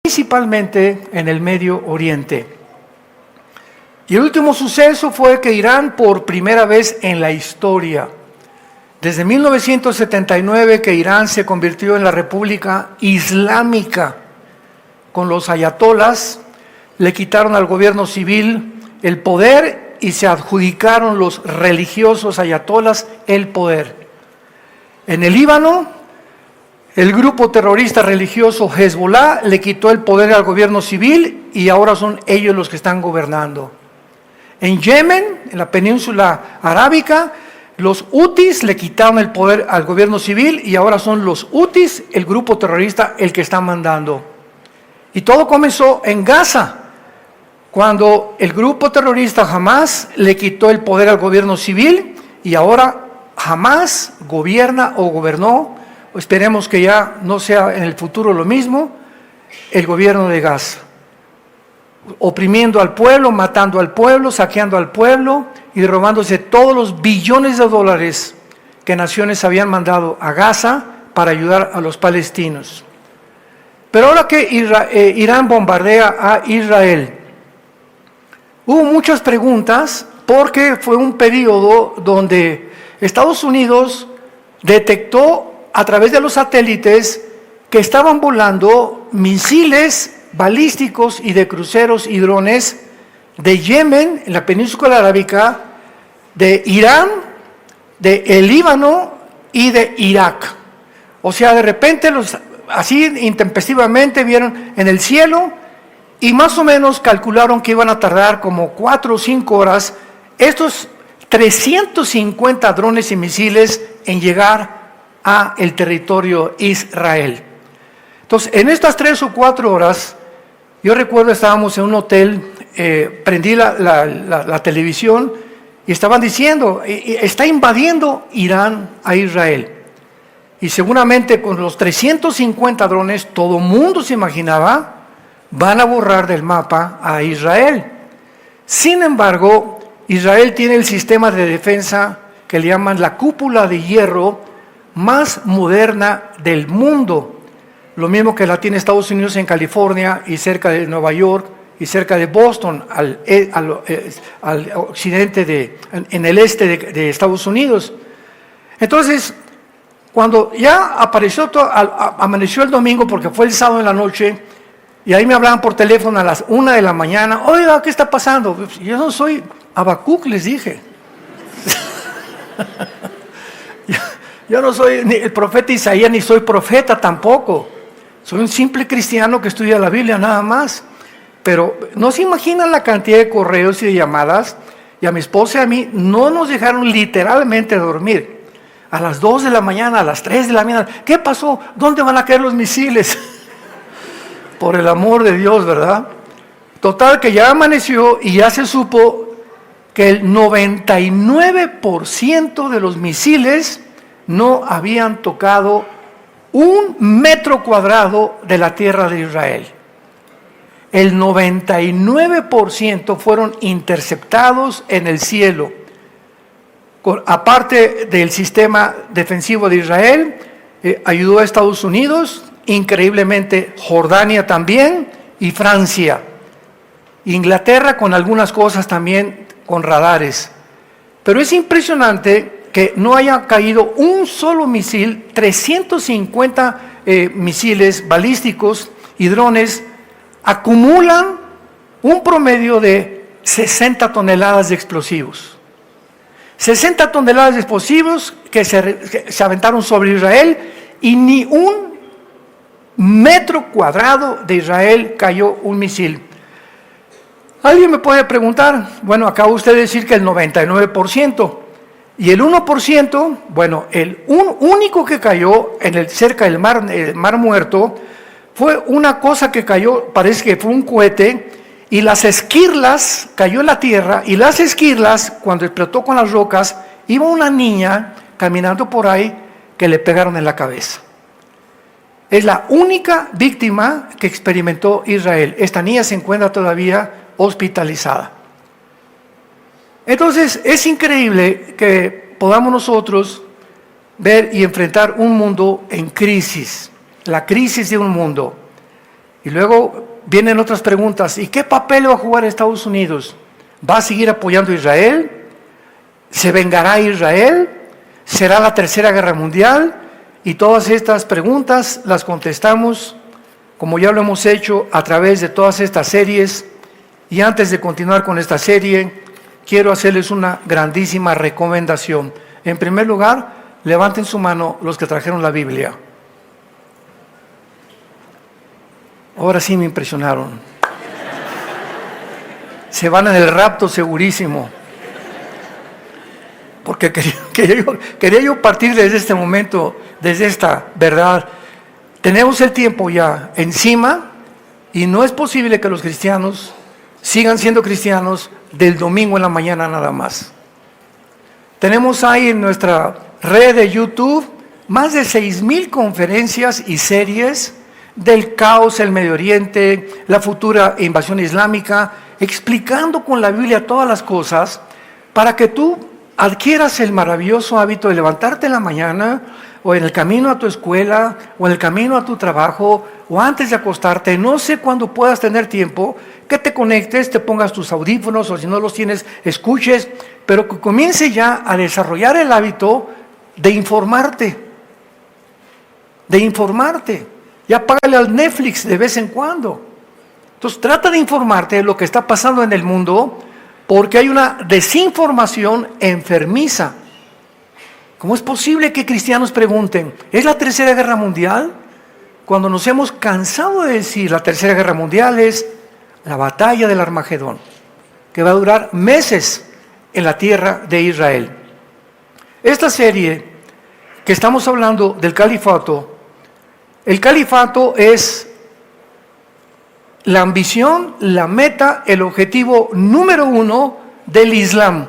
principalmente en el Medio Oriente. Y el último suceso fue que Irán, por primera vez en la historia, desde 1979 que Irán se convirtió en la República Islámica, con los ayatolás, le quitaron al gobierno civil el poder y se adjudicaron los religiosos ayatolás el poder. En el Líbano, el grupo terrorista religioso Hezbollah le quitó el poder al gobierno civil y ahora son ellos los que están gobernando. En Yemen, en la península arábica, los hutis le quitaron el poder al gobierno civil y ahora son los hutis, el grupo terrorista, el que está mandando. Y todo comenzó en Gaza, cuando el grupo terrorista Hamas le quitó el poder al gobierno civil y ahora Hamas gobierna o gobernó, esperemos que ya no sea en el futuro lo mismo, el gobierno de Gaza, oprimiendo al pueblo, matando al pueblo, saqueando al pueblo y robándose todos los billones de dólares que naciones habían mandado a Gaza para ayudar a los palestinos. Pero ahora que Irán bombardea a Israel, hubo muchas preguntas porque fue un periodo donde Estados Unidos detectó a través de los satélites que estaban volando misiles balísticos y de cruceros y drones de Yemen, en la península arábica, de Irán, de el Líbano y de Irak. O sea, de repente así intempestivamente vieron en el cielo y más o menos calcularon que iban a tardar como 4 o 5 horas estos 350 drones y misiles en llegar a el territorio Israel. Entonces, en estas 3 o 4 horas, yo recuerdo estábamos en un hotel, prendí la televisión y estaban diciendo, está invadiendo Irán a Israel. Y seguramente con los 350 drones, todo el mundo se imaginaba, van a borrar del mapa a Israel. Sin embargo, Israel tiene el sistema de defensa que le llaman la cúpula de hierro más moderna del mundo. Lo mismo que la tiene Estados Unidos en California y cerca de Nueva York y cerca de Boston, al occidente, en el este de Estados Unidos. Entonces, cuando ya amaneció el domingo, porque fue el sábado en la noche, y ahí me hablaban por teléfono a las 1 de la mañana, oiga, ¿qué está pasando? Yo no soy Habacuc, les dije. Yo no soy ni el profeta Isaías, ni soy profeta tampoco. Soy un simple cristiano que estudia la Biblia nada más. Pero no se imaginan la cantidad de correos y de llamadas. Y a mi esposa y a mí no nos dejaron literalmente dormir. A las 2 de la mañana, a las 3 de la mañana. ¿Qué pasó? ¿Dónde van a caer los misiles? Por el amor de Dios, ¿verdad? Total que ya amaneció y ya se supo que el 99% de los misiles no habían tocado 1 metro cuadrado de la tierra de Israel. El 99% fueron interceptados en el cielo. Aparte del sistema defensivo de Israel, ayudó a Estados Unidos, increíblemente Jordania también y Francia. Inglaterra con algunas cosas también con radares. Pero es impresionante que no haya caído un solo misil, 350 misiles balísticos y drones acumulan un promedio de 60 toneladas de explosivos. 60 toneladas de explosivos que se aventaron sobre Israel y ni 1 metro cuadrado de Israel cayó un misil. Alguien me puede preguntar, bueno, acaba usted de decir que el 99%. Y el 1%, bueno, el único que cayó cerca del mar Muerto, fue una cosa que cayó, parece que fue un cohete, y las esquirlas, cayó en la tierra, y las esquirlas, cuando explotó con las rocas, iba una niña caminando por ahí que le pegaron en la cabeza. Es la única víctima que experimentó Israel. Esta niña se encuentra todavía hospitalizada. Entonces, es increíble que podamos nosotros ver y enfrentar un mundo en crisis, la crisis de un mundo. Y luego vienen otras preguntas. ¿Y qué papel va a jugar Estados Unidos? ¿Va a seguir apoyando a Israel? ¿Se vengará Israel? ¿Será la tercera guerra mundial? Y todas estas preguntas las contestamos, como ya lo hemos hecho a través de todas estas series. Y antes de continuar con esta serie, quiero hacerles una grandísima recomendación. En primer lugar, levanten su mano los que trajeron la Biblia. Ahora sí me impresionaron. Se van en el rapto segurísimo. Porque quería yo partir desde este momento, desde esta verdad. Tenemos el tiempo ya encima y no es posible que los cristianos sigan siendo cristianos del domingo en la mañana nada más. Tenemos ahí en nuestra red de YouTube más de 6,000 conferencias y series del caos en Medio Oriente, la futura invasión islámica, explicando con la Biblia todas las cosas para que tú adquieras el maravilloso hábito de levantarte en la mañana o en el camino a tu escuela o en el camino a tu trabajo o antes de acostarte, no sé cuándo puedas tener tiempo, que te conectes, te pongas tus audífonos o si no los tienes, escuches, pero que comience ya a desarrollar el hábito de informarte. Ya págale al Netflix de vez en cuando. Entonces trata de informarte de lo que está pasando en el mundo, porque hay una desinformación enfermiza. ¿Cómo es posible que cristianos pregunten, ¿es la tercera guerra mundial? Cuando nos hemos cansado de decir la tercera guerra mundial es la batalla del Armagedón, que va a durar meses en la tierra de Israel. Esta serie que estamos hablando del califato, el califato es la ambición, la meta, el objetivo número 1 del Islam.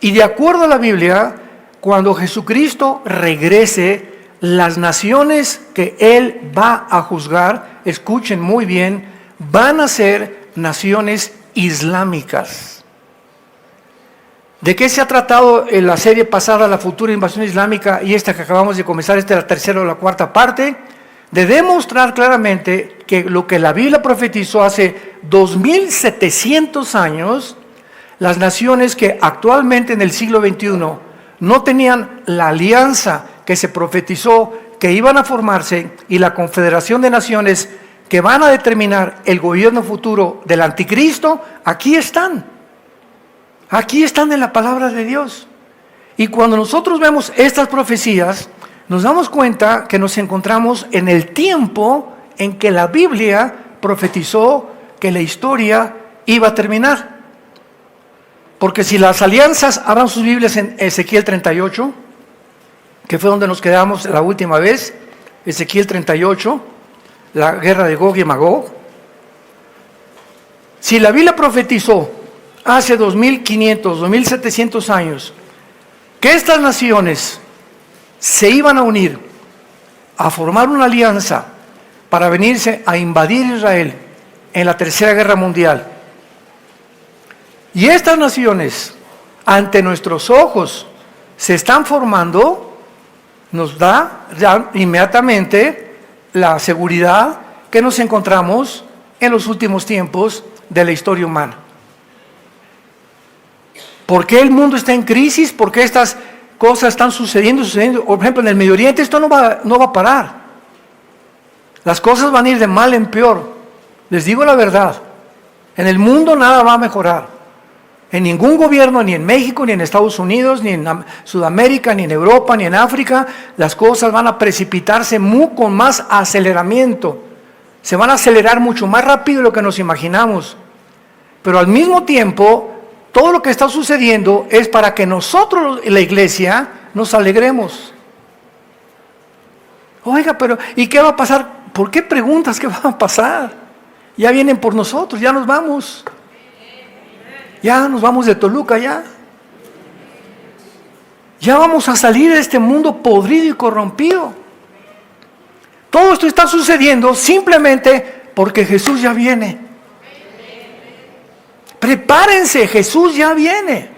Y de acuerdo a la Biblia, cuando Jesucristo regrese, las naciones que Él va a juzgar, escuchen muy bien, van a ser naciones islámicas. ¿De qué se ha tratado en la serie pasada, la futura invasión islámica, y esta que acabamos de comenzar, esta es la tercera o la cuarta parte? De demostrar claramente que lo que la Biblia profetizó hace 2700 años, las naciones que actualmente en el siglo XXI no tenían la alianza que se profetizó que iban a formarse y la confederación de naciones que van a determinar el gobierno futuro del anticristo, aquí están en la palabra de Dios. Y cuando nosotros vemos estas profecías, nos damos cuenta que nos encontramos en el tiempo en que la Biblia profetizó que la historia iba a terminar. Porque si las alianzas, abran sus Biblias en Ezequiel 38, que fue donde nos quedamos la última vez, Ezequiel 38, la guerra de Gog y Magog. Si la Biblia profetizó hace 2500, 2700 años, que estas naciones se iban a unir, a formar una alianza para venirse a invadir Israel en la tercera guerra mundial. Y estas naciones, ante nuestros ojos, se están formando, nos da ya inmediatamente la seguridad que nos encontramos en los últimos tiempos de la historia humana. ¿Por qué el mundo está en crisis? ¿Por qué estas cosas están sucediendo? Por ejemplo, en el Medio Oriente esto no va a parar. Las cosas van a ir de mal en peor. Les digo la verdad. En el mundo nada va a mejorar. En ningún gobierno, ni en México, ni en Estados Unidos, ni en Sudamérica, ni en Europa, ni en África, las cosas van a precipitarse con más aceleramiento. Se van a acelerar mucho más rápido de lo que nos imaginamos. Pero al mismo tiempo, todo lo que está sucediendo es para que nosotros, la iglesia, nos alegremos. Oiga, pero ¿y qué va a pasar? ¿Por qué preguntas qué va a pasar? Ya vienen por nosotros, ya nos vamos. Ya nos vamos de Toluca, ya. Ya vamos a salir de este mundo podrido y corrompido. Todo esto está sucediendo simplemente porque Jesús ya viene. Prepárense, Jesús ya viene.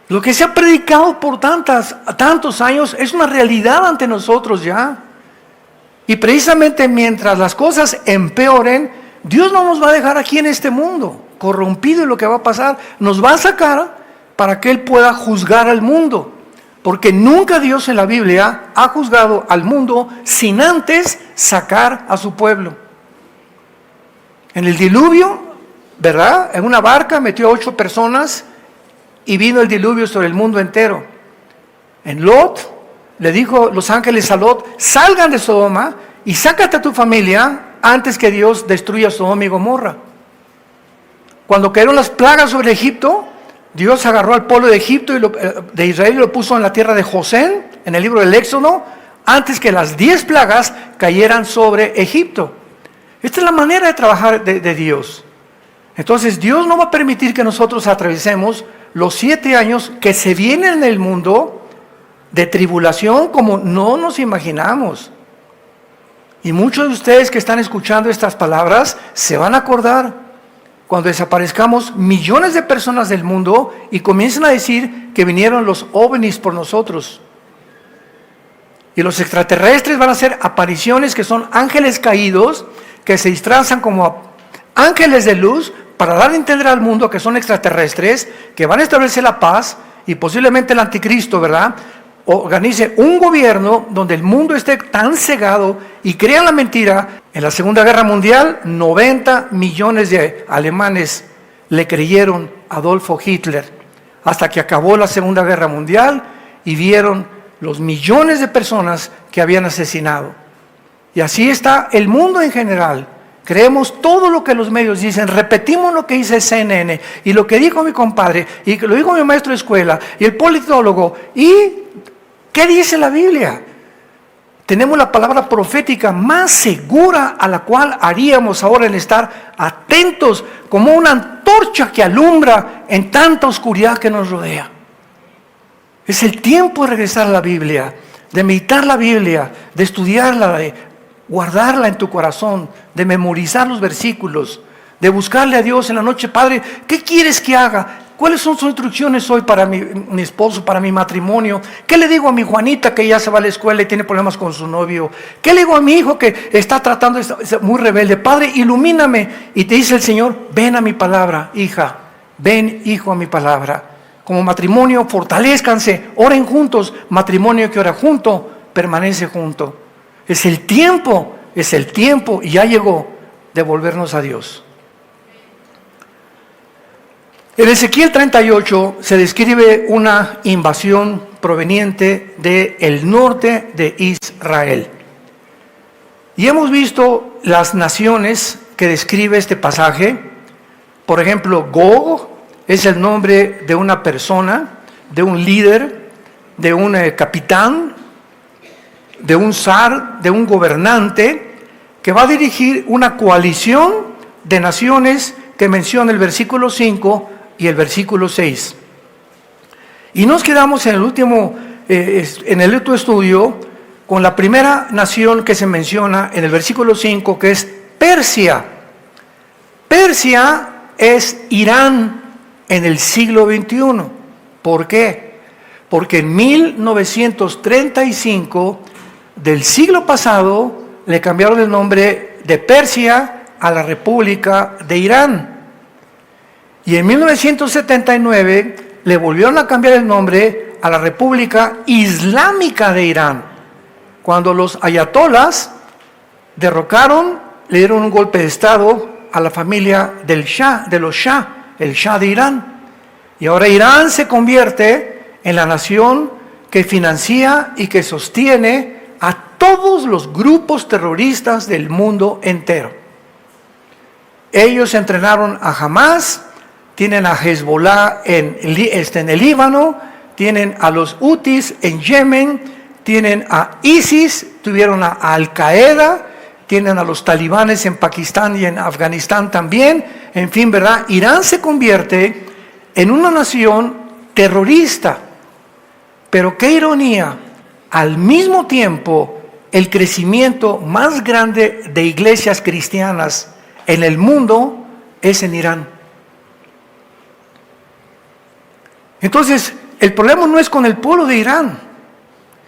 Lo que se ha predicado por tantos años es una realidad ante nosotros ya. Y precisamente mientras las cosas empeoren, Dios no nos va a dejar aquí en este mundo corrompido, y lo que va a pasar, nos va a sacar para que Él pueda juzgar al mundo. Porque nunca Dios en la Biblia ha juzgado al mundo sin antes sacar a su pueblo. En el diluvio, ¿verdad? En una barca metió a 8 personas y vino el diluvio sobre el mundo entero. En Lot, le dijo los ángeles a Lot: salgan de Sodoma y sácate a tu familia antes que Dios destruya Sodoma y Gomorra. Cuando cayeron las plagas sobre Egipto, Dios agarró al pueblo de Egipto de Israel y lo puso en la tierra de Gosén, en el libro del Éxodo, antes que las 10 plagas cayeran sobre Egipto. Esta es la manera de trabajar de Dios. Entonces Dios no va a permitir que nosotros atravesemos los 7 años que se vienen en el mundo de tribulación como no nos imaginamos. Y muchos de ustedes que están escuchando estas palabras se van a acordar cuando desaparezcamos millones de personas del mundo y comiencen a decir que vinieron los ovnis por nosotros. Y los extraterrestres van a hacer apariciones que son ángeles caídos, que se disfrazan como ángeles de luz para dar a entender al mundo que son extraterrestres, que van a establecer la paz, y posiblemente el anticristo, ¿verdad?, organice un gobierno donde el mundo esté tan cegado y crean la mentira. En la Segunda Guerra Mundial, 90 millones de alemanes le creyeron a Adolfo Hitler, hasta que acabó la Segunda Guerra Mundial y vieron los millones de personas que habían asesinado. Y así está el mundo en general. Creemos todo lo que los medios dicen, repetimos lo que dice CNN y lo que dijo mi compadre y lo dijo mi maestro de escuela y el politólogo. ¿Y qué dice la Biblia? Tenemos la palabra profética más segura a la cual haríamos ahora en estar atentos como una antorcha que alumbra en tanta oscuridad que nos rodea. Es el tiempo de regresar a la Biblia, de meditar la Biblia, de estudiarla, de guardarla en tu corazón, de memorizar los versículos, de buscarle a Dios en la noche. Padre, ¿qué quieres que haga? ¿Cuáles son sus instrucciones hoy para mi esposo, para mi matrimonio? ¿Qué le digo a mi Juanita que ya se va a la escuela y tiene problemas con su novio? ¿Qué le digo a mi hijo que está tratando de ser muy rebelde? Padre, ilumíname. Y te dice el Señor: ven a mi palabra, hija. Ven, hijo, a mi palabra. Como matrimonio, fortalézcanse, oren juntos. Matrimonio que ora junto, permanece junto. Es el tiempo, y ya llegó de volvernos a Dios. En Ezequiel 38 se describe una invasión proveniente del norte de Israel. Y hemos visto las naciones que describe este pasaje. Por ejemplo, Gog es el nombre de una persona, de un líder, de un capitán, de un zar, de un gobernante, que va a dirigir una coalición de naciones que menciona el versículo 5 y el versículo 6. Y nos quedamos en el último estudio con la primera nación que se menciona en el versículo 5, que es Persia. Persia es Irán en el siglo XXI. ¿Por qué? Porque en 1935 del siglo pasado le cambiaron el nombre de Persia a la República de Irán. Y en 1979 le volvieron a cambiar el nombre a la República Islámica de Irán, cuando los ayatolás derrocaron, le dieron un golpe de estado a la familia del Shah, de los Shah, el Shah de Irán. Y ahora Irán se convierte en la nación que financia y que sostiene a todos los grupos terroristas del mundo entero. Ellos entrenaron a Hamas, tienen a Hezbollah en el Líbano, tienen a los Hutis en Yemen, tienen a ISIS, tuvieron a Al-Qaeda, tienen a los talibanes en Pakistán y en Afganistán también. En fin, ¿verdad? Irán se convierte en una nación terrorista. Pero qué ironía, al mismo tiempo, el crecimiento más grande de iglesias cristianas en el mundo es en Irán. Entonces, el problema no es con el pueblo de Irán.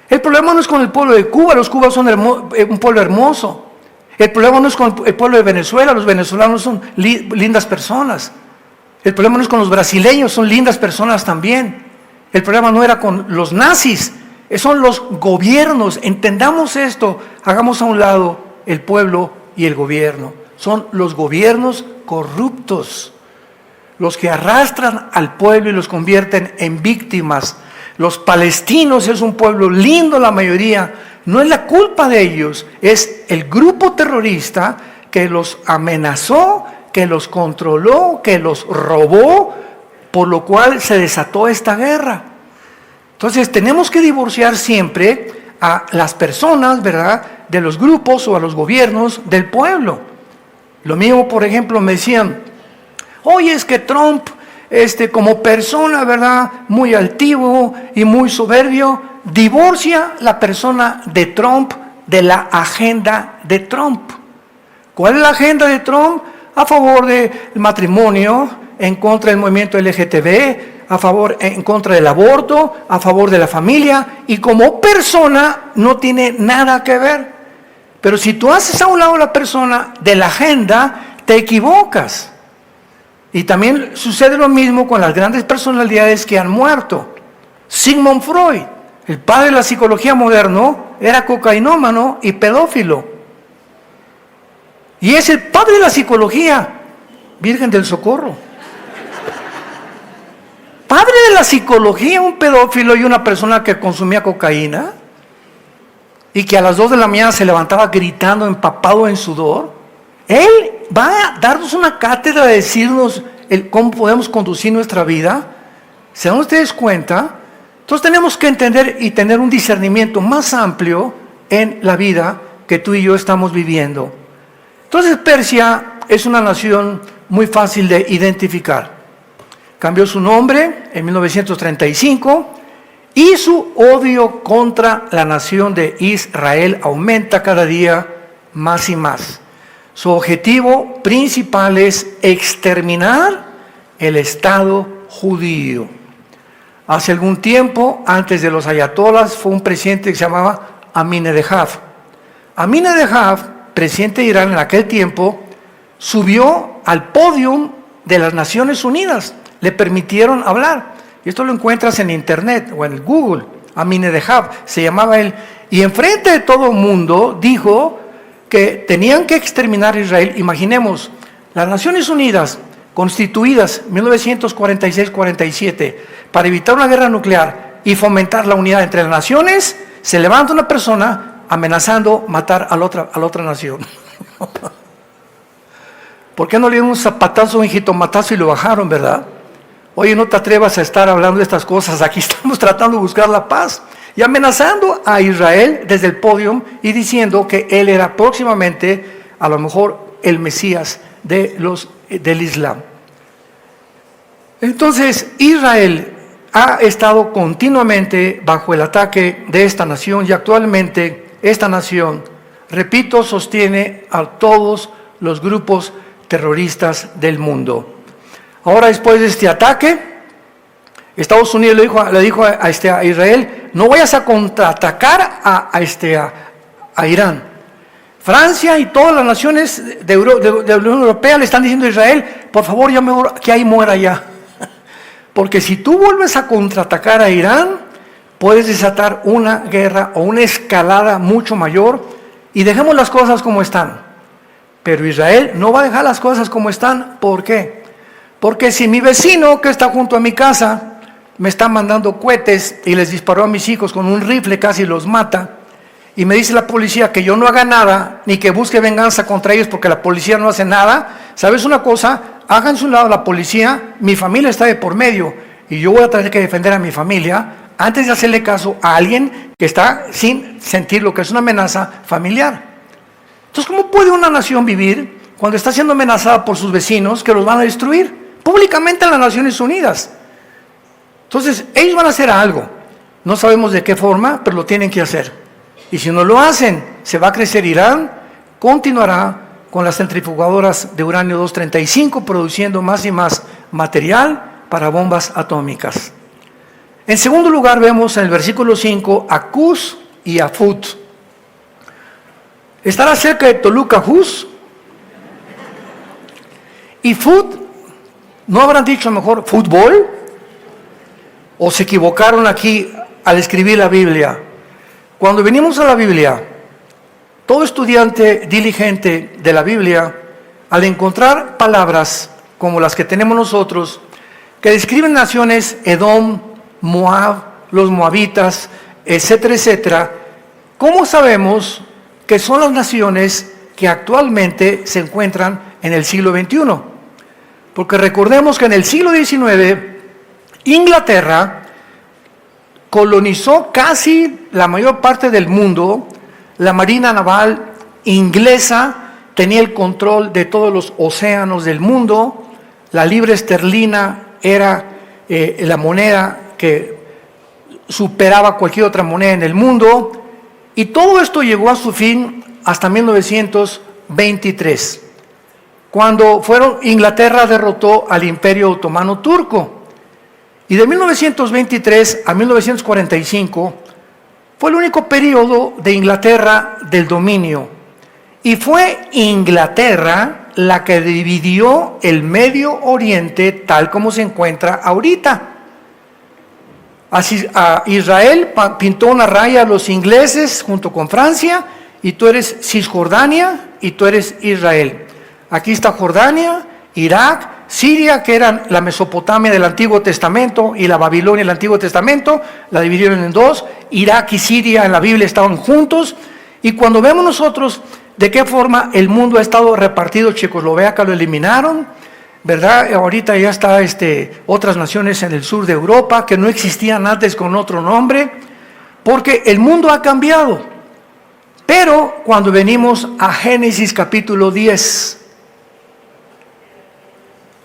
El problema no es con el pueblo de Cuba, los cubanos son un pueblo hermoso. El problema no es con el pueblo de Venezuela, los venezolanos son lindas personas. El problema no es con los brasileños, son lindas personas también. El problema no era con los nazis, son los gobiernos. Entendamos esto, hagamos a un lado el pueblo y el gobierno. Son los gobiernos corruptos los que arrastran al pueblo y los convierten en víctimas. Los palestinos es un pueblo lindo, la mayoría. No es la culpa de ellos, es el grupo terrorista que los amenazó, que los controló, que los robó, por lo cual se desató esta guerra. Entonces tenemos que divorciar siempre a las personas, ¿verdad?, de los grupos o a los gobiernos del pueblo. Lo mismo, por ejemplo, me decían, oye, es que Trump, como persona, ¿verdad?, muy altivo y muy soberbio, divorcia la persona de Trump de la agenda de Trump. ¿Cuál es la agenda de Trump? A favor del matrimonio, en contra del movimiento LGTB, en contra del aborto, a favor de la familia, y como persona no tiene nada que ver. Pero si tú haces a un lado la persona de la agenda, te equivocas. Y también sucede lo mismo con las grandes personalidades que han muerto. Sigmund Freud, el padre de la psicología moderna, era cocainómano y pedófilo. Y es el padre de la psicología, Virgen del Socorro. Padre de la psicología, un pedófilo y una persona que consumía cocaína y que a las 2 de la mañana se levantaba gritando, empapado en sudor. Él va a darnos una cátedra de decirnos cómo podemos conducir nuestra vida. ¿Se dan ustedes cuenta? Entonces tenemos que entender y tener un discernimiento más amplio en la vida que tú y yo estamos viviendo. Entonces Persia es una nación muy fácil de identificar. Cambió su nombre en 1935 y su odio contra la nación de Israel aumenta cada día más y más. Su objetivo principal es exterminar el Estado judío. Hace algún tiempo, antes de los ayatolas, fue un presidente que se llamaba Ahmadinejad. Ahmadinejad, presidente de Irán en aquel tiempo, subió al podio de las Naciones Unidas. Le permitieron hablar. Y esto lo encuentras en internet o en el Google. Ahmadinejad se llamaba él. Y enfrente de todo el mundo dijo que tenían que exterminar a Israel. Imaginemos, las Naciones Unidas, constituidas en 1946-47, para evitar una guerra nuclear y fomentar la unidad entre las naciones, se levanta una persona amenazando matar a la otra nación. ¿Por qué no le dieron un zapatazo, un jitomatazo y lo bajaron, verdad? Oye, no te atrevas a estar hablando de estas cosas, aquí estamos tratando de buscar la paz. Y amenazando a Israel desde el podio y diciendo que él era próximamente, a lo mejor, el Mesías del Islam. Entonces, Israel ha estado continuamente bajo el ataque de esta nación y actualmente esta nación, repito, sostiene a todos los grupos terroristas del mundo. Ahora, después de este ataque, Estados Unidos le dijo a Israel, no vayas a contraatacar a Irán. Francia y todas las naciones de la Unión Europea le están diciendo a Israel, por favor, ya mejor que ahí muera ya. Porque si tú vuelves a contraatacar a Irán, puedes desatar una guerra o una escalada mucho mayor y dejemos las cosas como están. Pero Israel no va a dejar las cosas como están. ¿Por qué? Porque si mi vecino que está junto a mi casa me está mandando cohetes y les disparó a mis hijos con un rifle, casi los mata, y me dice la policía que yo no haga nada, ni que busque venganza contra ellos porque la policía no hace nada, ¿sabes una cosa? Háganse un lado la policía, mi familia está de por medio, y yo voy a tener que defender a mi familia antes de hacerle caso a alguien que está sin sentir lo que es una amenaza familiar. Entonces, ¿cómo puede una nación vivir cuando está siendo amenazada por sus vecinos que los van a destruir? Públicamente en las Naciones Unidas. Entonces, ellos van a hacer algo. No sabemos de qué forma, pero lo tienen que hacer. Y si no lo hacen, se va a crecer Irán, continuará con las centrifugadoras de uranio 235, produciendo más y más material para bombas atómicas. En segundo lugar, vemos en el versículo 5 a Cus y a Fut. Estará cerca de Toluca Hus. Y Fut, ¿no habrán dicho mejor fútbol? ¿O se equivocaron aquí al escribir la Biblia? Cuando venimos a la Biblia, todo estudiante diligente de la Biblia, al encontrar palabras como las que tenemos nosotros, que describen naciones, Edom, Moab, los moabitas, etcétera, etcétera, ¿cómo sabemos que son las naciones que actualmente se encuentran en el siglo XXI? Porque recordemos que en el siglo XIX, Inglaterra colonizó casi la mayor parte del mundo. La Marina Naval inglesa tenía el control de todos los océanos del mundo. La libra esterlina era la moneda que superaba cualquier otra moneda en el mundo. Y todo esto llegó a su fin hasta 1923, cuando Inglaterra derrotó al Imperio Otomano Turco. Y de 1923 a 1945 fue el único periodo de Inglaterra del dominio. Y fue Inglaterra la que dividió el Medio Oriente tal como se encuentra ahorita. Así, a Israel pintó una raya a los ingleses junto con Francia, y tú eres Cisjordania y tú eres Israel. Aquí está Jordania, Irak, Siria, que eran la Mesopotamia del Antiguo Testamento, y la Babilonia del Antiguo Testamento, la dividieron en dos. Irak y Siria en la Biblia estaban juntos. Y cuando vemos nosotros de qué forma el mundo ha estado repartido, Checoslovaquia lo eliminaron, ¿verdad? Ahorita ya está otras naciones en el sur de Europa que no existían antes con otro nombre, porque el mundo ha cambiado. Pero cuando venimos a Génesis capítulo 10,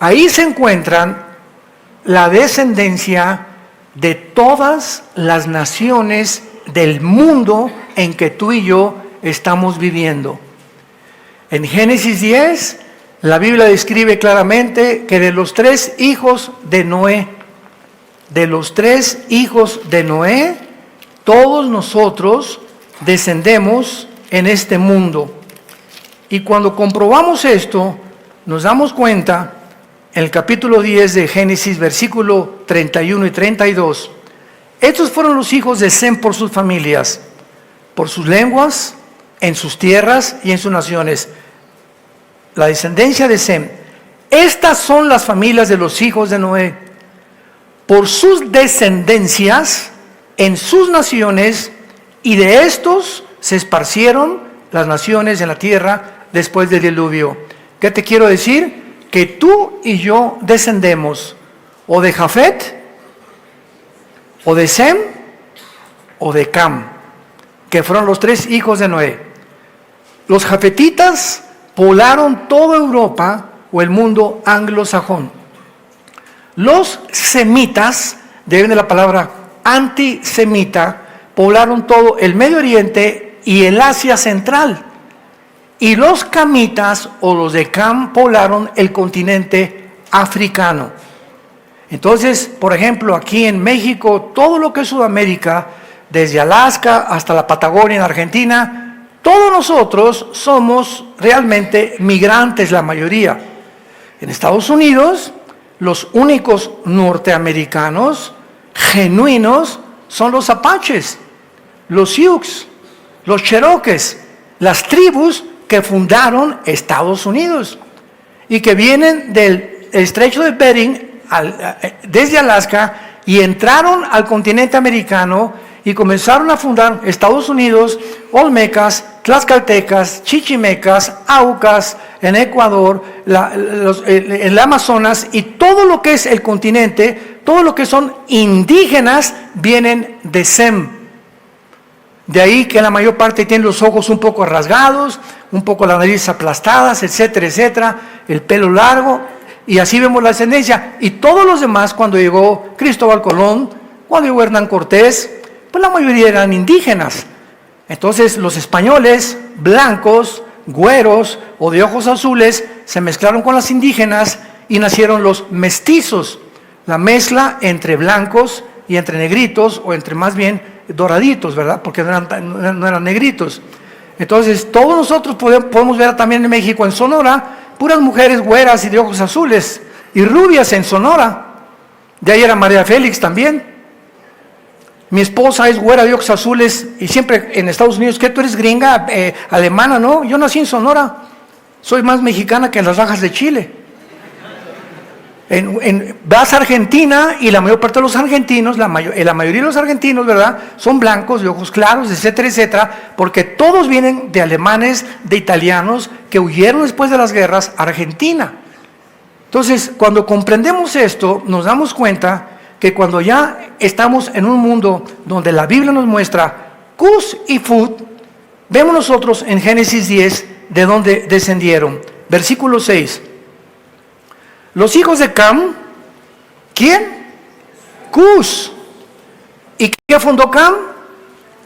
ahí se encuentran la descendencia de todas las naciones del mundo en que tú y yo estamos viviendo. En Génesis 10, la Biblia describe claramente que de los tres hijos de Noé, todos nosotros descendemos en este mundo. Y cuando comprobamos esto, nos damos cuenta, en el capítulo 10 de Génesis, versículo 31 y 32, estos fueron los hijos de Sem por sus familias, por sus lenguas, en sus tierras y en sus naciones. La descendencia de Sem. Estas son las familias de los hijos de Noé, por sus descendencias, en sus naciones, y de estos se esparcieron las naciones en la tierra después del diluvio. ¿Qué te quiero decir? Que tú y yo descendemos o de Jafet, o de Sem, o de Cam, que fueron los tres hijos de Noé. Los jafetitas poblaron toda Europa o el mundo anglosajón. Los semitas, de ahí viene la palabra antisemita, poblaron todo el Medio Oriente y el Asia Central. Y los camitas o los de Cam poblaron el continente africano. Entonces, por ejemplo, aquí en México, todo lo que es Sudamérica, desde Alaska hasta la Patagonia en Argentina, todos nosotros somos realmente migrantes, la mayoría. En Estados Unidos, los únicos norteamericanos genuinos son los apaches, los Sioux, los cherokees, las tribus que fundaron Estados Unidos y que vienen del estrecho de Bering desde Alaska y entraron al continente americano y comenzaron a fundar Estados Unidos, olmecas, tlaxcaltecas, chichimecas, aucas, en Ecuador, en el Amazonas, y todo lo que es el continente, todo lo que son indígenas, vienen de Sem. De ahí que la mayor parte tienen los ojos un poco rasgados, un poco la nariz aplastadas, etcétera, etcétera, el pelo largo, y así vemos la descendencia. Y todos los demás, cuando llegó Cristóbal Colón, cuando llegó Hernán Cortés, pues la mayoría eran indígenas. Entonces los españoles, blancos, güeros o de ojos azules, se mezclaron con las indígenas y nacieron los mestizos, la mezcla entre blancos y entre negritos, o entre más bien doraditos, ¿verdad? Porque no eran negritos. Entonces, todos nosotros podemos ver también en México, en Sonora, puras mujeres güeras y de ojos azules, y rubias en Sonora. De ahí era María Félix también. Mi esposa es güera de ojos azules, y siempre en Estados Unidos, ¿qué? ¿Tú eres gringa, alemana? No, yo nací en Sonora. Soy más mexicana que en las Bajas de Chile. Vas a Argentina y la mayor parte de los argentinos, la mayoría de los argentinos, ¿verdad?, son blancos, de ojos claros, etcétera, etcétera, porque todos vienen de alemanes, de italianos, que huyeron después de las guerras a Argentina. Entonces, cuando comprendemos esto, nos damos cuenta que cuando ya estamos en un mundo donde la Biblia nos muestra Cus y Fut, vemos nosotros en Génesis 10 de dónde descendieron. Versículo 6. Los hijos de Cam, ¿quién? Cus. ¿Y qué fundó Cam?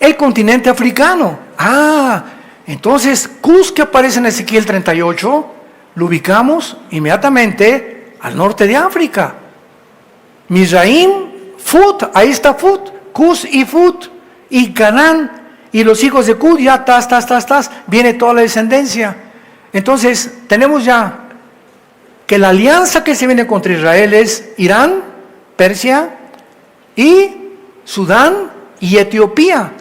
El continente africano. Entonces Cus, que aparece en Ezequiel 38, lo ubicamos inmediatamente al norte de África. Mizraim, Fut, ahí está Fut, Cus y Fut, y Canaán, y los hijos de Cus, ya viene toda la descendencia. Entonces tenemos ya que la alianza que se viene contra Israel es Irán, Persia y Sudán y Etiopía.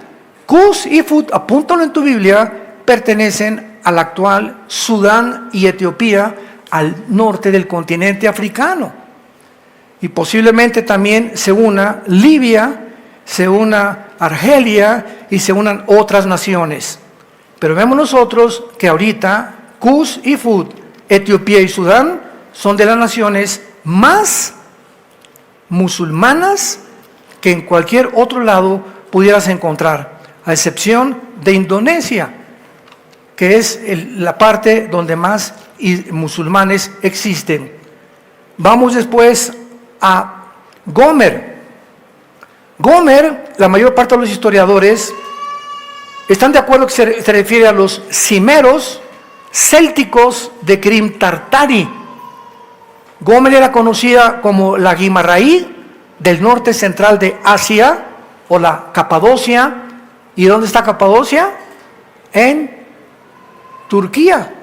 Cus y Fut, apúntalo en tu Biblia, pertenecen al actual Sudán y Etiopía, al norte del continente africano. Y posiblemente también se una Libia, se una Argelia y se unan otras naciones. Pero vemos nosotros que ahorita Cus y Fut, Etiopía y Sudán son de las naciones más musulmanas que en cualquier otro lado pudieras encontrar, a excepción de Indonesia, que es la parte donde más musulmanes existen. Vamos después a Gomer. Gomer, la mayor parte de los historiadores están de acuerdo que se refiere a los cimeros célticos de Krim Tartari. Gomer era conocida como la Guimarães del norte central de Asia, o la Capadocia. ¿Y dónde está Capadocia? En Turquía.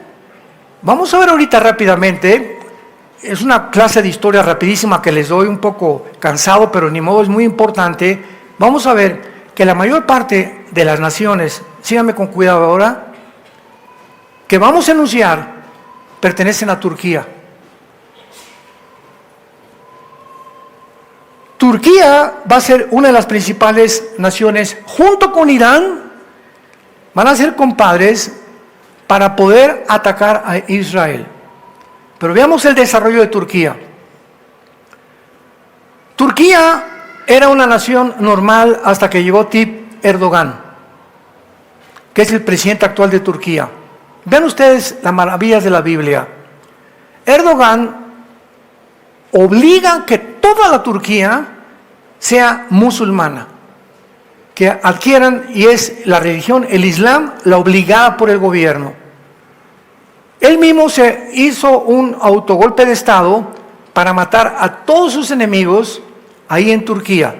Vamos a ver ahorita rápidamente, es una clase de historia rapidísima que les doy, un poco cansado, pero ni modo, es muy importante. Vamos a ver que la mayor parte de las naciones, síganme con cuidado ahora, que vamos a enunciar, pertenecen a Turquía. Turquía va a ser una de las principales naciones, junto con Irán, van a ser compadres para poder atacar a Israel. Pero veamos el desarrollo de Turquía. Turquía era una nación normal hasta que llegó Tayyip Erdogan, que es el presidente actual de Turquía. Vean ustedes las maravillas de la Biblia. Erdogan obliga que toda la Turquía sea musulmana, que adquieran, y es la religión, el Islam, la obligada por el gobierno. Él mismo se hizo un autogolpe de Estado para matar a todos sus enemigos ahí en Turquía.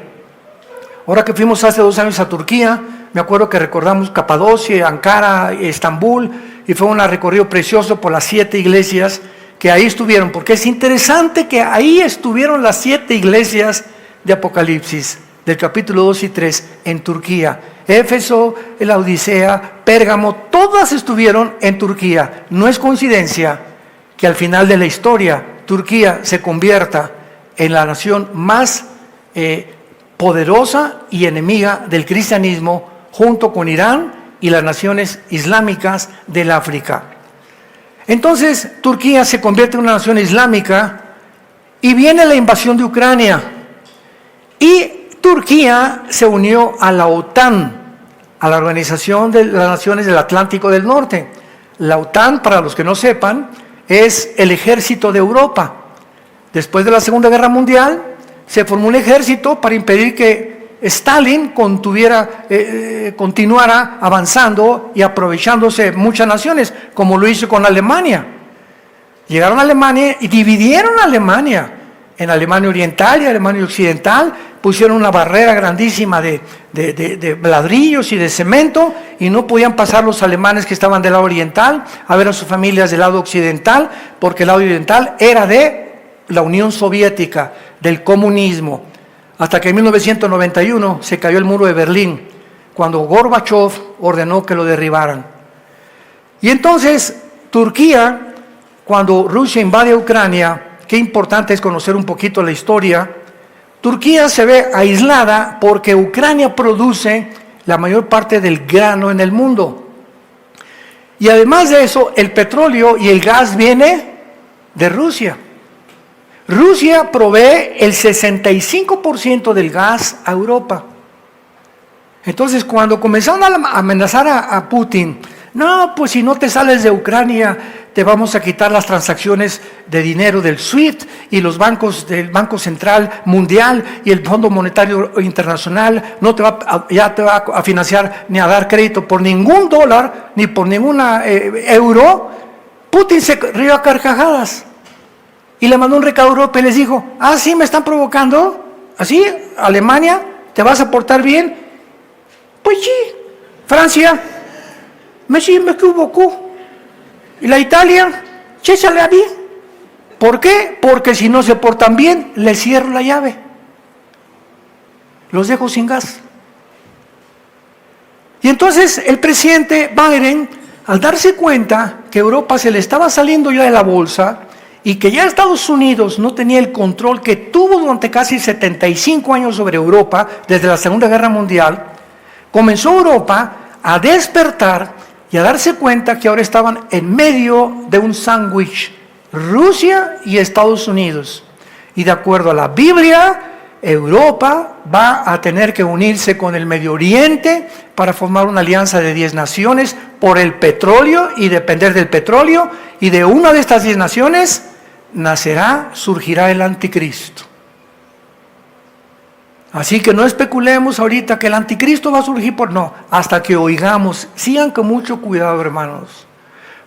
Ahora que fuimos hace 2 años a Turquía, me acuerdo que recordamos Capadocia, Ankara, Estambul, y fue un recorrido precioso por las 7 iglesias que ahí estuvieron, porque es interesante que ahí estuvieron las 7 iglesias de Apocalipsis, del capítulo 2 y 3, en Turquía. Éfeso, la Odisea, Pérgamo, todas estuvieron en Turquía. No es coincidencia que al final de la historia, Turquía se convierta en la nación más poderosa y enemiga del cristianismo, junto con Irán y las naciones islámicas del África. Entonces, Turquía se convierte en una nación islámica y viene la invasión de Ucrania. Y Turquía se unió a la OTAN, a la Organización de las Naciones del Atlántico del Norte. La OTAN, para los que no sepan, es el ejército de Europa. Después de la Segunda Guerra Mundial, se formó un ejército para impedir que Stalin continuara avanzando y aprovechándose muchas naciones, como lo hizo con Alemania. Llegaron a Alemania y dividieron a Alemania en Alemania Oriental y Alemania Occidental, pusieron una barrera grandísima de ladrillos y de cemento, y no podían pasar los alemanes que estaban del lado oriental a ver a sus familias del lado occidental, porque el lado oriental era de la Unión Soviética, del comunismo. Hasta que en 1991 se cayó el muro de Berlín, cuando Gorbachev ordenó que lo derribaran. Y entonces Turquía, cuando Rusia invade Ucrania, qué importante es conocer un poquito la historia, Turquía se ve aislada porque Ucrania produce la mayor parte del grano en el mundo. Y además de eso, el petróleo y el gas viene de Rusia. Rusia provee el 65% del gas a Europa. Entonces, cuando comenzaron a amenazar a Putin, no, pues si no te sales de Ucrania, te vamos a quitar las transacciones de dinero del SWIFT y los bancos del Banco Central Mundial y el Fondo Monetario Internacional, ya te va a financiar ni a dar crédito por ningún dólar, ni por ninguna euro. Putin se rió a carcajadas y le mandó un recado a Europa y les dijo, sí me están provocando, así, Alemania, ¿te vas a portar bien? Pues sí, Francia, me equivocó. Y la Italia, chéchale a mí. ¿Por qué? Porque si no se portan bien, les cierro la llave. Los dejo sin gas. Y entonces el presidente Biden, al darse cuenta que Europa se le estaba saliendo ya de la bolsa y que ya Estados Unidos no tenía el control que tuvo durante casi 75 años sobre Europa, desde la Segunda Guerra Mundial, comenzó Europa a despertar y a darse cuenta que ahora estaban en medio de un sándwich, Rusia y Estados Unidos. Y de acuerdo a la Biblia, Europa va a tener que unirse con el Medio Oriente para formar una alianza de 10 naciones por el petróleo y depender del petróleo, y de una de estas 10 naciones surgirá el anticristo. Así que no especulemos ahorita que el anticristo va a surgir hasta que oigamos. Sigan con mucho cuidado, hermanos.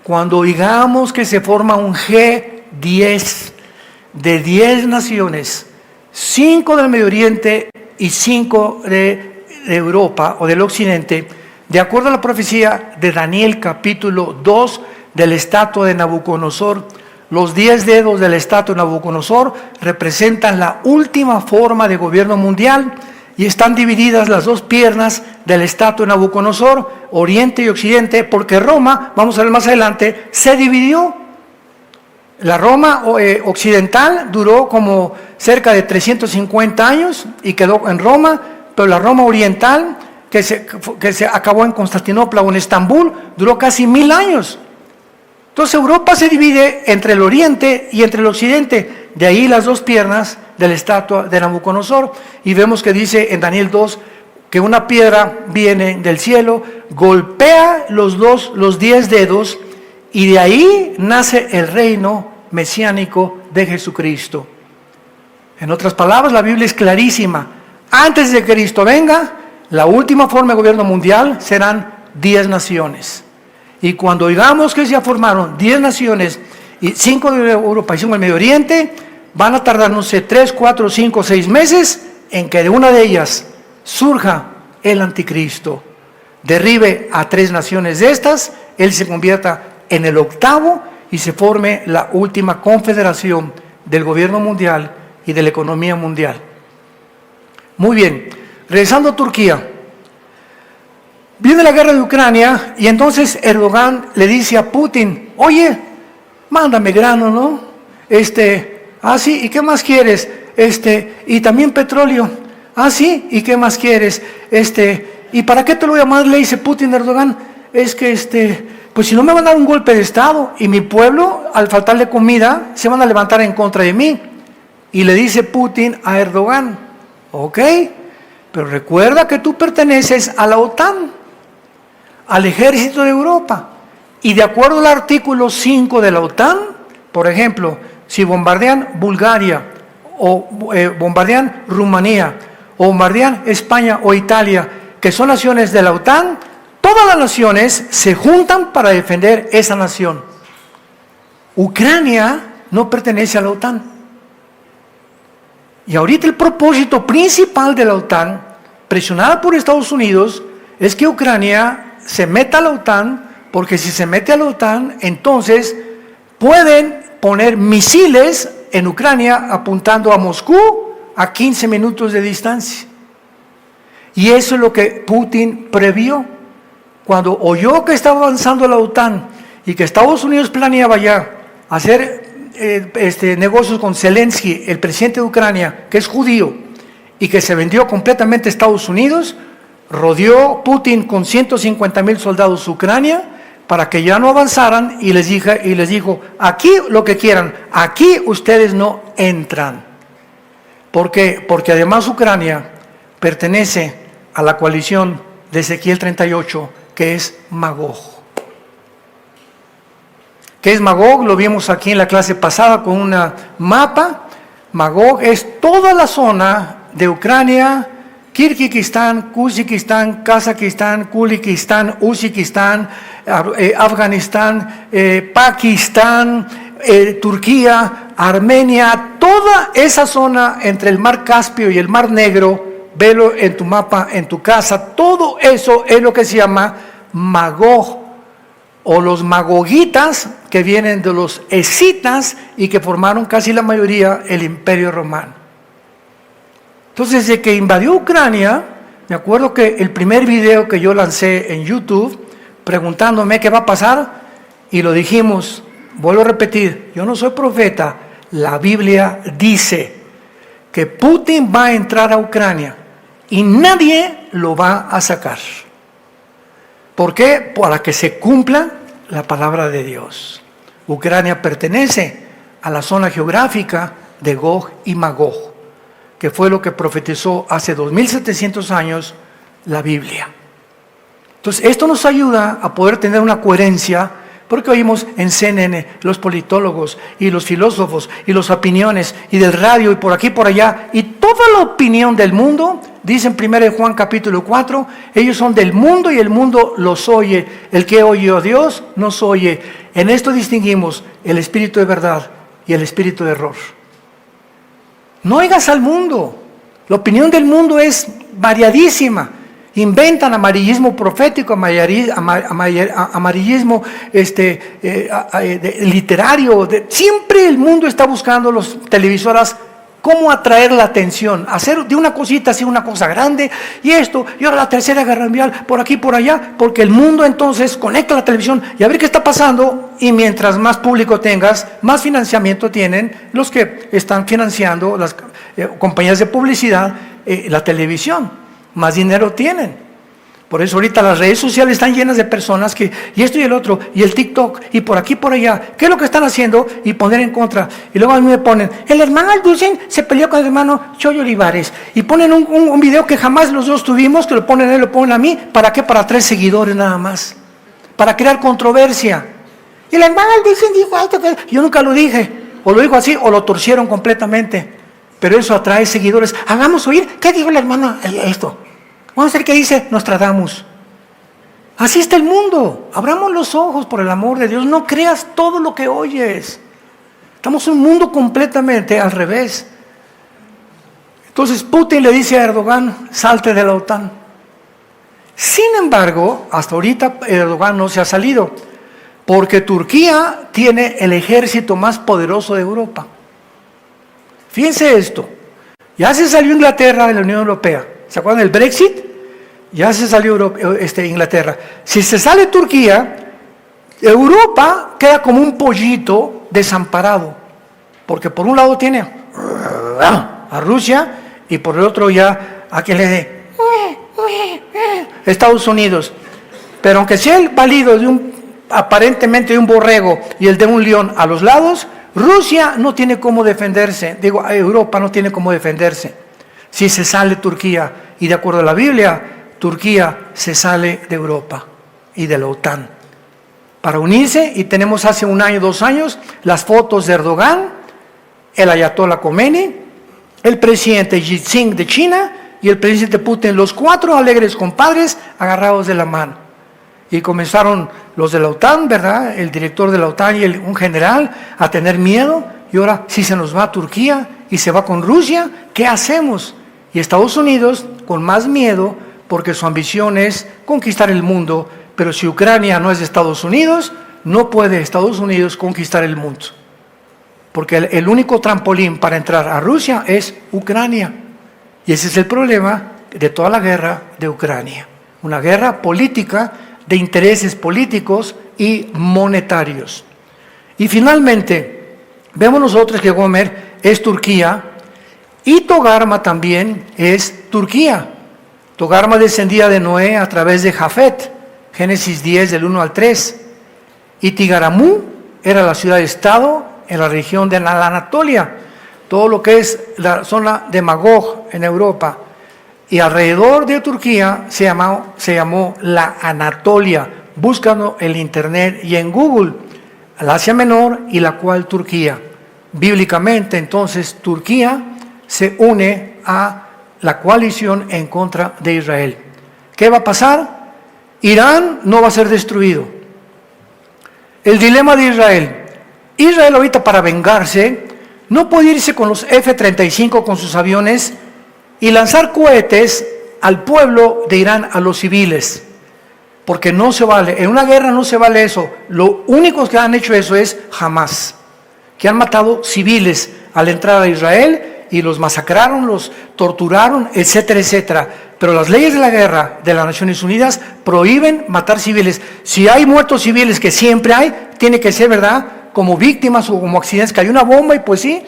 Cuando oigamos que se forma un G10 de 10 naciones, 5 del Medio Oriente y 5 de Europa o del Occidente, de acuerdo a la profecía de Daniel capítulo 2 del estatua de Nabucodonosor, los 10 dedos del estatua de Nabucodonosor representan la última forma de gobierno mundial, y están divididas las dos piernas del estatua de Nabucodonosor, oriente y occidente, porque Roma, vamos a ver más adelante, se dividió. La Roma occidental duró como cerca de 350 años y quedó en Roma, pero la Roma oriental, que se acabó en Constantinopla o en Estambul, duró casi 1000 años. Entonces Europa se divide entre el oriente y entre el occidente, de ahí las dos piernas de la estatua de Nabucodonosor, y vemos que dice en Daniel 2 que una piedra viene del cielo, golpea los 10 dedos, y de ahí nace el reino mesiánico de Jesucristo. En otras palabras, la Biblia es clarísima: antes de que Cristo venga, la última forma de gobierno mundial serán 10 naciones. Y cuando oigamos que se formaron 10 naciones, y 5 de Europa y 5 del Medio Oriente, van a tardar, no sé, 3, 4, 5, 6 meses en que de una de ellas surja el anticristo, derribe a 3 naciones de estas, él se convierta en el octavo y se forme la última confederación del gobierno mundial y de la economía mundial. Muy bien, regresando a Turquía. Viene la guerra de Ucrania y entonces Erdogan le dice a Putin: oye, mándame grano, ¿no? Sí, ¿y qué más quieres? Y también petróleo. Sí, ¿y qué más quieres? ¿Y para qué te lo voy a mandar? Le dice Putin a Erdogan: es que pues si no me van a dar un golpe de estado y mi pueblo, al faltarle comida, se van a levantar en contra de mí. Y le dice Putin a Erdogan: ok, pero recuerda que tú perteneces a la OTAN, al ejército de Europa, y de acuerdo al artículo 5 de la OTAN, por ejemplo, si bombardean Bulgaria o bombardean Rumanía o bombardean España o Italia, que son naciones de la OTAN, todas las naciones se juntan para defender esa nación. Ucrania no pertenece a la OTAN. Y ahorita el propósito principal de la OTAN, presionada por Estados Unidos, es que Ucrania se meta a la OTAN, porque si se mete a la OTAN, entonces pueden poner misiles en Ucrania apuntando a Moscú a 15 minutos de distancia. Y eso es lo que Putin previó. Cuando oyó que estaba avanzando la OTAN y que Estados Unidos planeaba ya hacer negocios con Zelensky, el presidente de Ucrania, que es judío, y que se vendió completamente a Estados Unidos, rodeó Putin con 150,000 soldados Ucrania para que ya no avanzaran y les dijo, aquí lo que quieran, aquí ustedes no entran. ¿Por qué? Porque además Ucrania pertenece a la coalición de Ezequiel 38, que es Magog. ¿Qué es Magog? Lo vimos aquí en la clase pasada con un mapa. Magog es toda la zona de Ucrania, Kirguistán, Kuzikistán, Kazajistán, Kulikistán, Uzbekistán, Afganistán, Pakistán, Turquía, Armenia, toda esa zona entre el mar Caspio y el mar Negro, velo en tu mapa, en tu casa, todo eso es lo que se llama Magog, o los magogitas, que vienen de los escitas y que formaron casi la mayoría el Imperio Romano. Entonces, desde que invadió Ucrania, me acuerdo que el primer video que yo lancé en YouTube, preguntándome qué va a pasar, y lo dijimos, vuelvo a repetir, yo no soy profeta, la Biblia dice que Putin va a entrar a Ucrania y nadie lo va a sacar. ¿Por qué? Para que se cumpla la palabra de Dios. Ucrania pertenece a la zona geográfica de Gog y Magog, que fue lo que profetizó hace 2700 años la Biblia. Entonces, esto nos ayuda a poder tener una coherencia, porque oímos en CNN los politólogos y los filósofos y las opiniones y del radio y por aquí por allá, y toda la opinión del mundo, dice en 1 Juan capítulo 4, ellos son del mundo y el mundo los oye. El que oye a Dios nos oye. En esto distinguimos el espíritu de verdad y el espíritu de error. No oigas al mundo. La opinión del mundo es variadísima. Inventan amarillismo profético, amarillismo literario. Siempre el mundo está buscando, los televisoras, cómo atraer la atención, hacer de una cosita así una cosa grande, y esto, y ahora la tercera guerra mundial, por aquí, por allá, porque el mundo entonces conecta la televisión y a ver qué está pasando, y mientras más público tengas, más financiamiento tienen los que están financiando las compañías de publicidad, la televisión. Más dinero tienen. Por eso ahorita las redes sociales están llenas de personas que, y esto y el otro, y el TikTok, y por aquí, por allá. ¿Qué es lo que están haciendo? Y poner en contra. Y luego a mí me ponen, el hermano Alducin se peleó con el hermano Choyo Olivares. Y ponen un video que jamás los dos tuvimos, que lo ponen a él, lo ponen a mí. ¿Para qué? Para 3 seguidores nada más. Para crear controversia. Y el hermano Alducin dijo esto, que yo nunca lo dije. O lo dijo así, o lo torcieron completamente. Pero eso atrae seguidores. Hagamos oír, ¿qué dijo el hermano esto? Vamos a ver qué dice Nostradamus. Así está el mundo. Abramos los ojos, por el amor de Dios. No creas todo lo que oyes. Estamos en un mundo completamente al revés. Entonces Putin le dice a Erdogan, salte de la OTAN. Sin embargo, hasta ahorita Erdogan no se ha salido, porque Turquía tiene el ejército más poderoso de Europa. Fíjense esto, ya se salió Inglaterra de la Unión Europea. ¿Se acuerdan del Brexit? Ya se salió Inglaterra. Si se sale Turquía, Europa queda como un pollito desamparado, porque por un lado tiene a Rusia y por el otro ya a quien le dé Estados Unidos. Pero aunque sea el válido de aparentemente de un borrego y el de un león a los lados, Rusia no tiene cómo defenderse, Europa no tiene cómo defenderse si se sale Turquía, y de acuerdo a la Biblia, Turquía se sale de Europa y de la OTAN para unirse, y tenemos hace 1 año, 2 años, las fotos de Erdogan, el ayatollah Khomeini, el presidente Xi Jinping de China y el presidente Putin, los 4 alegres compadres agarrados de la mano. Y comenzaron los de la OTAN, ¿verdad? El director de la OTAN y un general a tener miedo. Y ahora, si se nos va a Turquía y se va con Rusia, ¿qué hacemos? Y Estados Unidos con más miedo, porque su ambición es conquistar el mundo, pero si Ucrania no es de Estados Unidos, no puede Estados Unidos conquistar el mundo. Porque el único trampolín para entrar a Rusia es Ucrania. Y ese es el problema de toda la guerra de Ucrania. Una guerra política de intereses políticos y monetarios. Y finalmente, vemos nosotros que Gomer es Turquía y Togarma también es Turquía. Togarma descendía de Noé a través de Jafet, Génesis 10 del 1 al 3. Y Tigaramú era la ciudad-estado en la región de la Anatolia, todo lo que es la zona de Magog en Europa. Y alrededor de Turquía se llamó la Anatolia. Búscalo en internet y en Google, el Asia Menor y la cual Turquía. Bíblicamente, entonces, Turquía se une a la coalición en contra de Israel. ¿Qué va a pasar? Irán no va a ser destruido. El dilema de Israel. Israel ahorita para vengarse no puede irse con los F-35 con sus aviones y lanzar cohetes al pueblo de Irán, a los civiles, porque no se vale, en una guerra no se vale eso. Lo único que han hecho eso es Hamas, que han matado civiles al entrar a Israel y los masacraron, los torturaron, etcétera, etcétera. Pero las leyes de la guerra de las Naciones Unidas prohíben matar civiles. Si hay muertos civiles, que siempre hay, tiene que ser, ¿verdad?, como víctimas o como accidentes. Cayó una bomba y pues sí,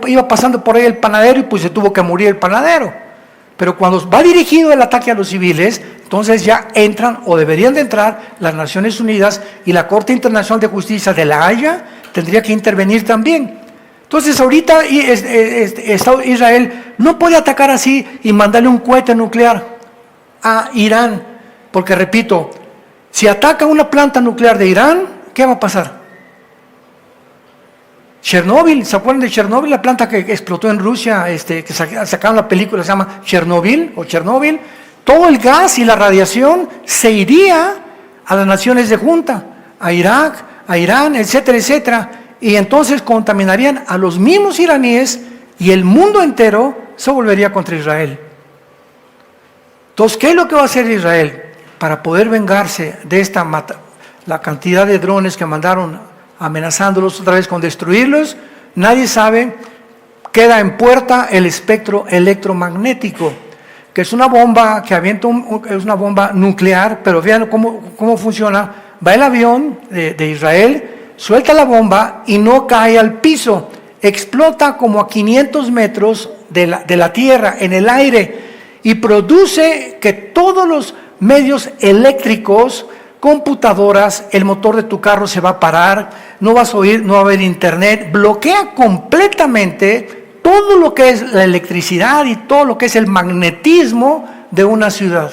iba pasando por ahí el panadero y pues se tuvo que morir el panadero. Pero cuando va dirigido el ataque a los civiles, entonces ya entran o deberían de entrar las Naciones Unidas y la Corte Internacional de Justicia de La Haya tendría que intervenir también. Entonces ahorita Israel no puede atacar así y mandarle un cohete nuclear a Irán, porque repito, si ataca una planta nuclear de Irán, ¿qué va a pasar? Chernóbil, ¿se acuerdan de Chernóbil? La planta que explotó en Rusia, que sacaron la película, se llama Chernobyl o Chernóbil. Todo el gas y la radiación se iría a las naciones de junta, a Irak, a Irán, etcétera, etcétera. Y entonces contaminarían a los mismos iraníes y el mundo entero se volvería contra Israel. Entonces, ¿qué es lo que va a hacer Israel para poder vengarse de la cantidad de drones que mandaron amenazándolos otra vez con destruirlos? Nadie sabe. Queda en puerta el espectro electromagnético, que es una bomba que avienta, es una bomba nuclear, pero vean cómo funciona. Va el avión de Israel, suelta la bomba y no cae al piso, explota como a 500 metros de la tierra, en el aire, y produce que todos los medios eléctricos, computadoras, el motor de tu carro se va a parar, no vas a oír, no va a haber internet, bloquea completamente todo lo que es la electricidad y todo lo que es el magnetismo de una ciudad.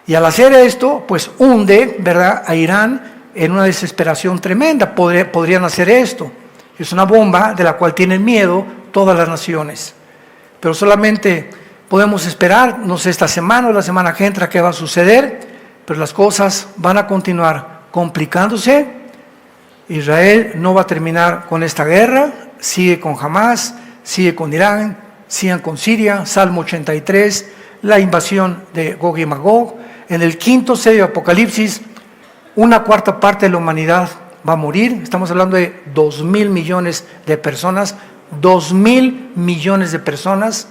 Y al hacer esto, pues hunde, ¿verdad?, a Irán en una desesperación tremenda. Podrían hacer esto. Es una bomba de la cual tienen miedo todas las naciones. Pero solamente podemos esperar, no sé, esta semana o la semana que entra, qué va a suceder. Pero las cosas van a continuar complicándose. Israel no va a terminar con esta guerra, sigue con Hamas, sigue con Irán, sigue con Siria, Salmo 83, la invasión de Gog y Magog. En el quinto sello de Apocalipsis, 1/4 parte de la humanidad va a morir. Estamos hablando de 2,000 millones de personas, 2,000 millones de personas.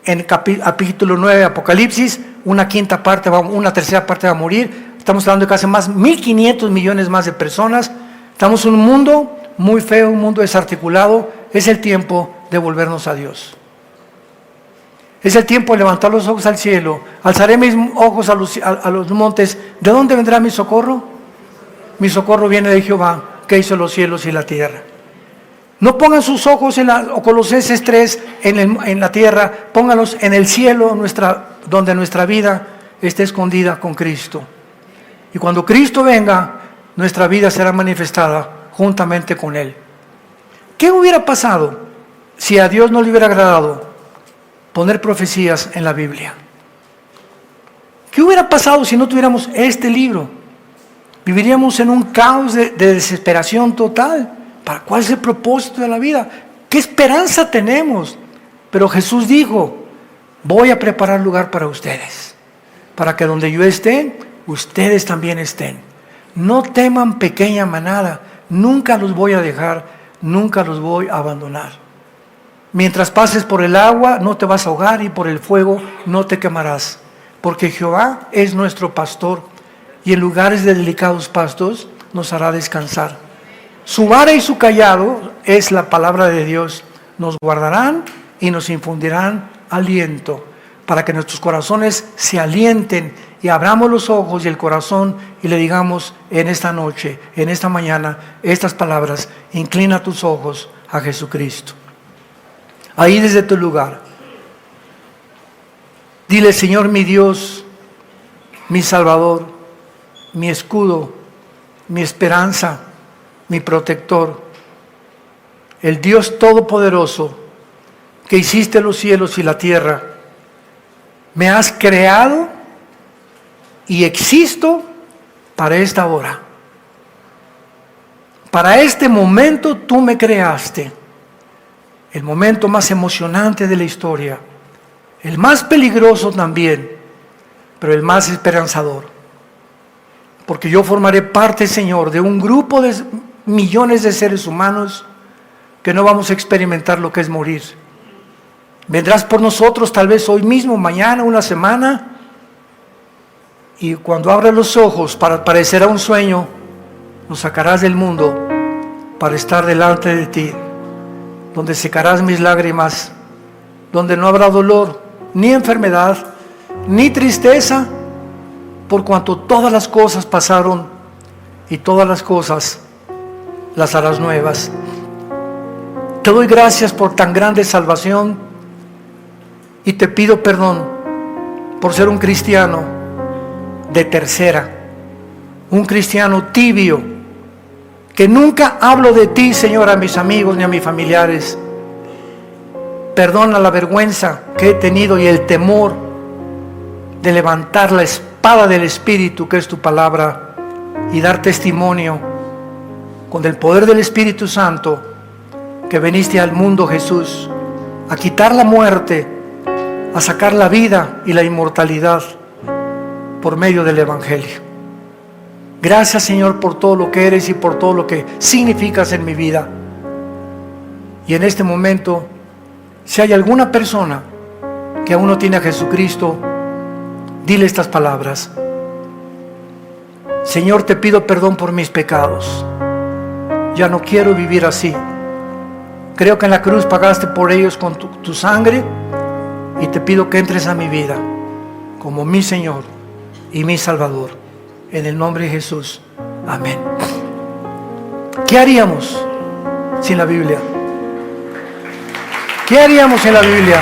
En capítulo 9 de Apocalipsis, 1/5 parte, 1/3 parte va a morir. Estamos hablando de casi más 1,500 millones más de personas. Estamos en un mundo muy feo, un mundo desarticulado. Es el tiempo de volvernos a Dios. Es el tiempo de levantar los ojos al cielo. Alzaré mis ojos a los montes. ¿De dónde vendrá mi socorro? Mi socorro viene de Jehová, que hizo los cielos y la tierra. No pongan sus ojos o Colosenses 3 en la tierra, pónganlos en el cielo, donde nuestra vida esté escondida con Cristo. Y cuando Cristo venga, nuestra vida será manifestada juntamente con Él. ¿Qué hubiera pasado si a Dios no le hubiera agradado poner profecías en la Biblia? ¿Qué hubiera pasado si no tuviéramos este libro? Viviríamos en un caos de desesperación total. ¿Para cuál es el propósito de la vida? ¿Qué esperanza tenemos? Pero Jesús dijo, voy a preparar lugar para ustedes, para que donde yo esté, ustedes también estén. No teman, pequeña manada, nunca los voy a dejar, nunca los voy a abandonar. Mientras pases por el agua, no te vas a ahogar, y por el fuego no te quemarás, porque Jehová es nuestro pastor, y en lugares de delicados pastos nos hará descansar. Su vara y su cayado, es la palabra de Dios, nos guardarán y nos infundirán aliento, para que nuestros corazones se alienten y abramos los ojos y el corazón y le digamos en esta noche, en esta mañana, estas palabras: inclina tus ojos a Jesucristo. Ahí desde tu lugar, dile: Señor mi Dios, mi Salvador, mi escudo, mi esperanza, mi protector, el Dios todopoderoso que hiciste los cielos y la tierra. Me has creado y existo para esta hora. Para este momento tú me creaste, el momento más emocionante de la historia, el más peligroso también, pero el más esperanzador. Porque yo formaré parte, Señor, de un grupo de millones de seres humanos que no vamos a experimentar lo que es morir. Vendrás por nosotros tal vez hoy mismo, mañana, una semana, y cuando abras los ojos parecerá un sueño, nos sacarás del mundo para estar delante de ti, donde secarás mis lágrimas, donde no habrá dolor, ni enfermedad, ni tristeza, por cuanto todas las cosas pasaron y todas las cosas las harás nuevas. Te doy gracias por tan grande salvación y te pido perdón por ser un cristiano de tercera, un cristiano tibio, que nunca hablo de ti, Señor, a mis amigos ni a mis familiares. Perdona la vergüenza que he tenido y el temor de levantar la espada del Espíritu, que es tu palabra, y dar testimonio con el poder del Espíritu Santo que viniste al mundo, Jesús, a quitar la muerte, a sacar la vida y la inmortalidad por medio del Evangelio. Gracias, Señor, por todo lo que eres y por todo lo que significas en mi vida. Y en este momento, si hay alguna persona que aún no tiene a Jesucristo, dile estas palabras: Señor, te pido perdón por mis pecados. Ya no quiero vivir así. Creo que en la cruz pagaste por ellos con tu sangre, y te pido que entres a mi vida como mi Señor y mi Salvador. En el nombre de Jesús. Amén. ¿Qué haríamos sin la Biblia? ¿Qué haríamos sin la Biblia?